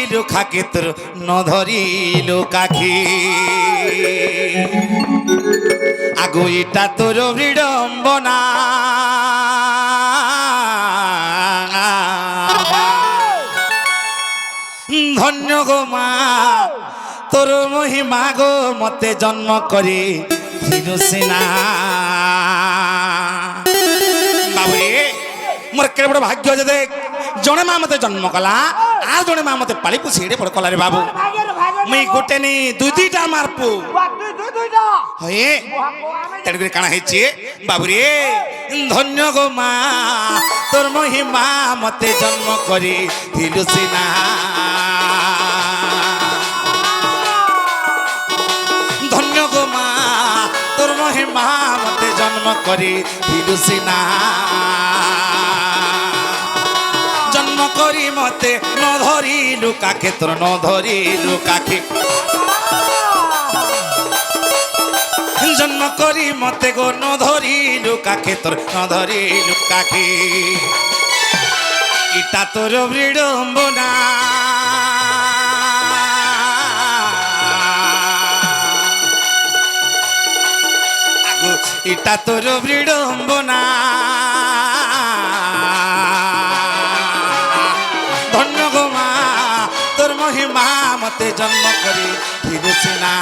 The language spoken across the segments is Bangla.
ধরিলু খাকে তোর ন ধরিলু কাখি আগু এটা তোর বিড়ম্বনা ধন্য গো মা তোর মহিমা গো মতে জন্ম করে সিনা বাবুরে মোর কেড়ে বড় ভাগ্য যে দেখ জনে মা মতে জন্ম কলা আর জনে মা মতে পালি পুষি এড়ে বড় কলা রে বাবু মুই গোটে নি দুইটা মারপু হয়ে তেড়ে করে কানা হয়েছে বাবুরে ধন্য গো মা তোর মহিমা মতে জন্ম করে দিলু সিনা ধন্য গো মা তোর মহিমা মতে জন্ম করে দিলু সিনা জন্ম করি মতে ন ধরিলু কাকে তোর ন ধরিলু কাকে জন্ম করি মতে গো ন ধরিলু কাকে তোর ন ধরিলু কাকে ইটা তোর বিড়ম্বনা আগো ইটা তোর বিড়ম্বনা ধন্য গো মা তোর মহিমা মতে জন্ম করি দিলু না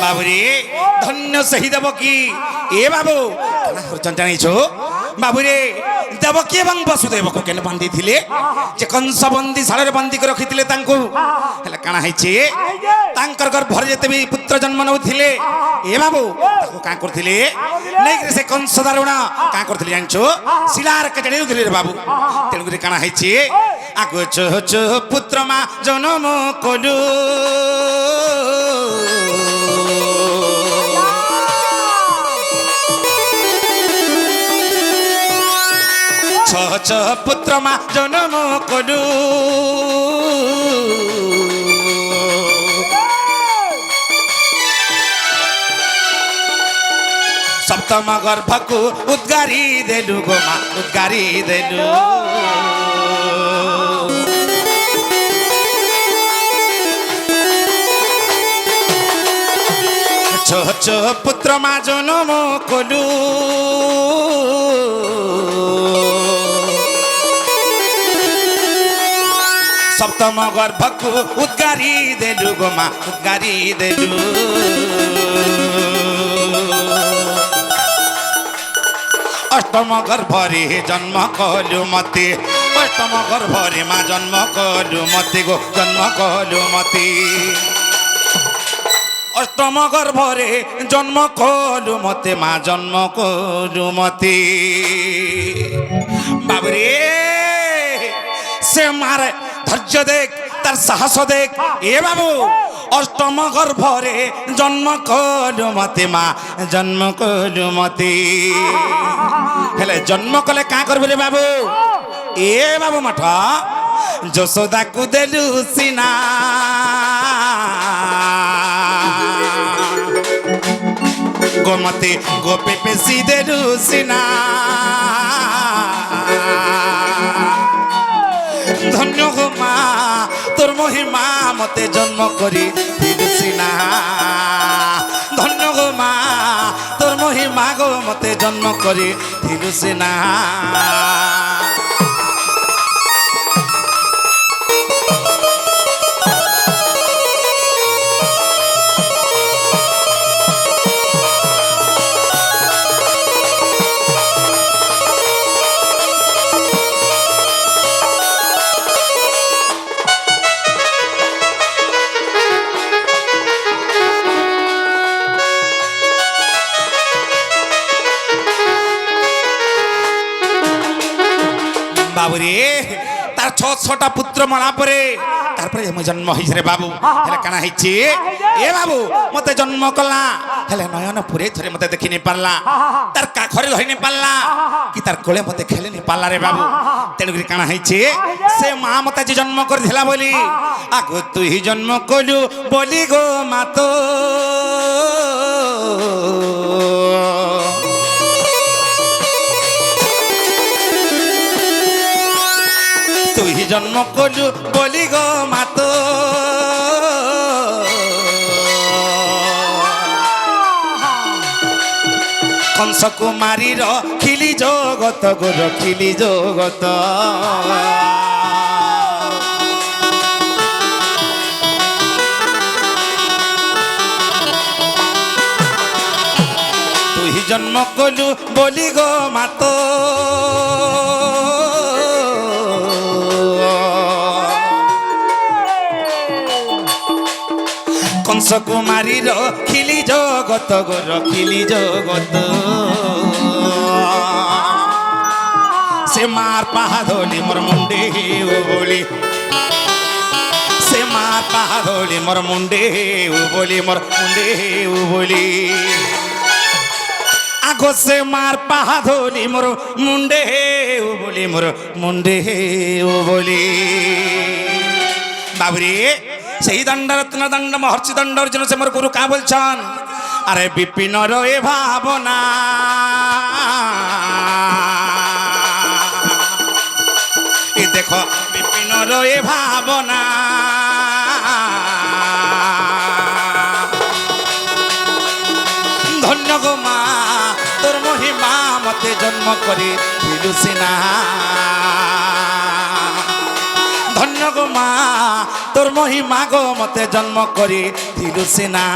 বাবুরে ধন্য সেই দেবকী এ বাবু জানিছ বাবুরে দেবকী এবং বসুদেবকে কেন বান্ধি ଥିଲେ যে কংস বন্দী ଶାଳରେ ବନ୍ଦୀ କରି ରଖିଥିଲେ ତାଙ୍କୁ ହେଲେ କାଣା ହେଇଛି ତାଙ୍କର ଗର୍ଭରେ ଯେତେ ବି ପୁତ୍ର ଜନ୍ମ ନେଉଥିଲେ ଏ ବାବୁ ତାକୁ କାଁ କରୁଥିଲେ ନେଇକରି ସେ କଂସ ଦାରୁଣ କାଁ କରୁଥିଲେ ଜାଣିଛ ଶିଳାରେ କେତେ ଦେଉଥିଲେ ରେ ବାବୁ ତେଣୁକରି କାଣା ହେଇଛି ଆଗ ପୁତ୍ର ମା ଜନ୍ମ କଲୁ পুত্র মা জন্ম কলু সপ্তম গর্ভকু উদ্গারি দেলু গো মা উদ্গারি দেলু পুত্র মা জন্ম কলু সপ্তম গর্ভকু উদ্গারি দেলু গো মা উদ্গারি দেলু অষ্টম গর্ভরে জন্ম কলু মতে অষ্টম গর্ভরে মা জন্ম কলু মতে গো জন্ম কলু মতে অষ্টম গর্ভরে জন্ম কলু মতে মা জন্ম কলু মতে বাবরে সে মারে ধৈর্য দেখ তার সাহস দেখ এ বাবু অষ্টম গর্ভরে জন্ম কলু মতে মা জন্ম কলু মতে হেলে জন্ম কলে কাঁ করবে রে বাবু এ বাবু মঠ যশোদাকু দেলু সিনা গোমতে গোপে পেশি দেলু সিনা ধন্য গো মা তোর মহিমা মতে জন্ম করি দিলু সিনা ধন্য গো মা তোর মহিমা গো মতে জন্ম করি দিলু সিনা বাবুরে তার ছটা পুত্র মরা পরে তারপরে মু জন্ম হইছে রে বাবু হেলে কানা হইছে এ বাবু মতে জন্ম কলা হেলে নয়ন পুরে ধরে মতে দেখি নি পারলা তার কাখরে ধরি নি পারলা কি তার কোলে মতে খেলে নি পারলা রে বাবু তেণু করে কানা হইছে সে মা মতে যে জন্ম করে দিলা বলি আগো তুই জন্ম কলু বলি গো মাতো তুই জন্ম কলু বলি গো মাতো কংস কুমারীর খিলি জগত গুর খিলি জগত তুই জন্ম কলু বলি গো মাতো কংস কুমারীর খিলি জগত গোর খিলি জগত সে মার পাহাড়ি মোর মুন্ডে ও বলি সে মার পাহাড়ি মোর মুন্ডে ও বলি মোর মুন্ডে ও বলি আগো সে মার পাহাড়ি মোর মুন্ডে ও বলি মোর মুন্ডে ও বলি বাবুরে সেই দণ্ডরত্ন দণ্ড মহর্ষি দণ্ড অর্জুন সে মোর গুরু কা বলছন আরে বিপিন রয়ে ভাবনা এ দেখো বিপিন রয়ে ভাবনা ধন্য গো মা তোর মহিমা মতে জন্ম করে দিলু সিনা ধন্য গো মা তোর মহিমা গো মতে জন্ম করি দিলু সিনা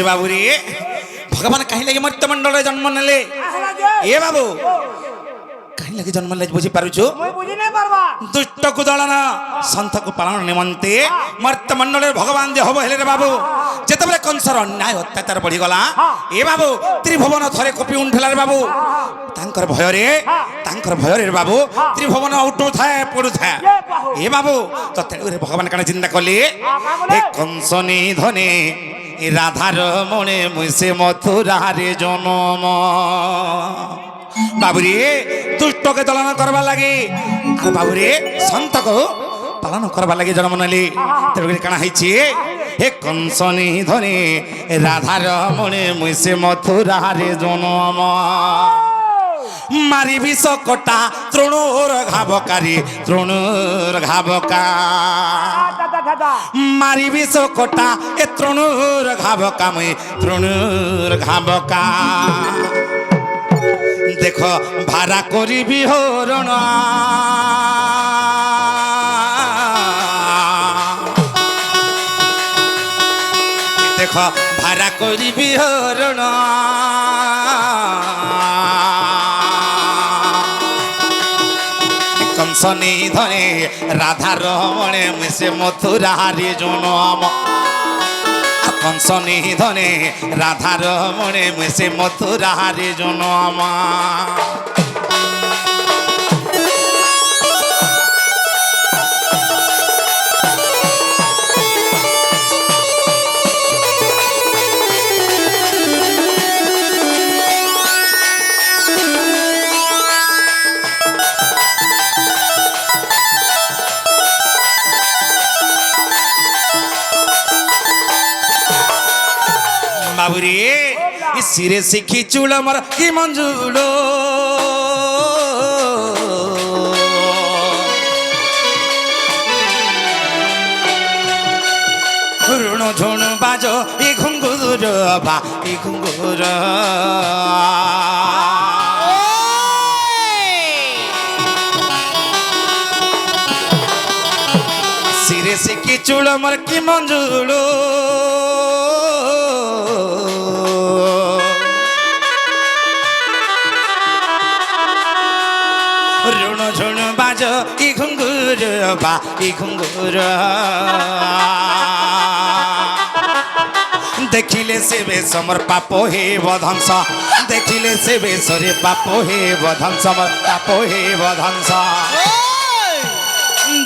বাবুরে ভগবান কাহি লাগে মর্ত্যমণ্ডলে জন্ম নেলে এ বাবু কাহি লাগে জন্ম নেলে বুঝি পারুছো দুষ্ট কুদলন সন্থকু পালন নিমন্তে মর্ত্যমণ্ডলের ভগবান যে হব হেলে রে বাবু যেতবে কংসর অন্যায় অত্যাচার বড়িগলা এ বাবু ত্রিভুবন থরে কপি উঠিলা রে বাবু তাঙ্কর ভୟରେ বাবু ত্রিভুবন উঠু থাকে পড়ু থাকে এ বাবু তো তেণুরে ভগবান কানে চিন্তা কলে এ কংস নিধনে রাধার মনে মুসে মথুরারে জনম বাবুরে দুষ্টকে দলন করবা লাগে আর বাবুরে সন্তকে পালন করবা লাগে জন্ম নেলি তেমনি কানা হয়েছে হে কংস নিধনে রাধার মনে মুসে মথুরারে জনম মারি বিষ কটা তৃণুর ঘাবকারী তৃণুর ঘাবকা মারি বিষ কটা এ তৃণুর ঘাবকা মুই তৃণুর ঘাবকা দেখ ভাড়া করিবি হরণ দেখ ভাড়া করিবি হরণ কংস নিধনে রাধার মনে মিশে মথুরারে জনম কংস নিধনে রাধার মনে মিশে মথুরারে জনম বাবুরে শিরে শিখি চুল আমার কি মঞ্জুল ঋণ ঝুণ বাজ ই ঘুঙ্গুর বা ই ঘুঙ্গুর শিরে সে কি চুল মোর কি মঞ্জুল ঋণ ঝুণ বাজ ই ঘুঙ্গুর বা ই ঘুঙ্গুর দেখিলে সে বেশ মোর পাপ হে বধংস দেখিলে সে বেশরে পাপ হে বধংস মোর পাপ হে বধংস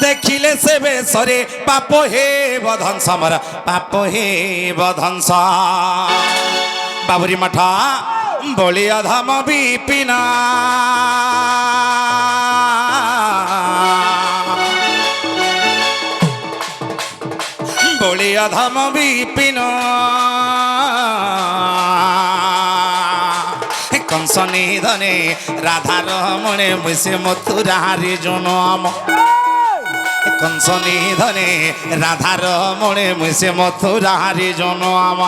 দেখিলে সে বেশরে পাপ হে বধংস মোর পাপ হে বধংস বাবুরি মঠা বলিয়া ধাম বিপিনা বলিয়া ধাম বিপিন কংস নিধনে রাধার মনে বসে মথুরারে জনম কংস নিধনে রাধার মনে বসে মথুরারে জনম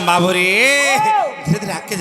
বাবুরে ধীরে ধীরে আগে যাবে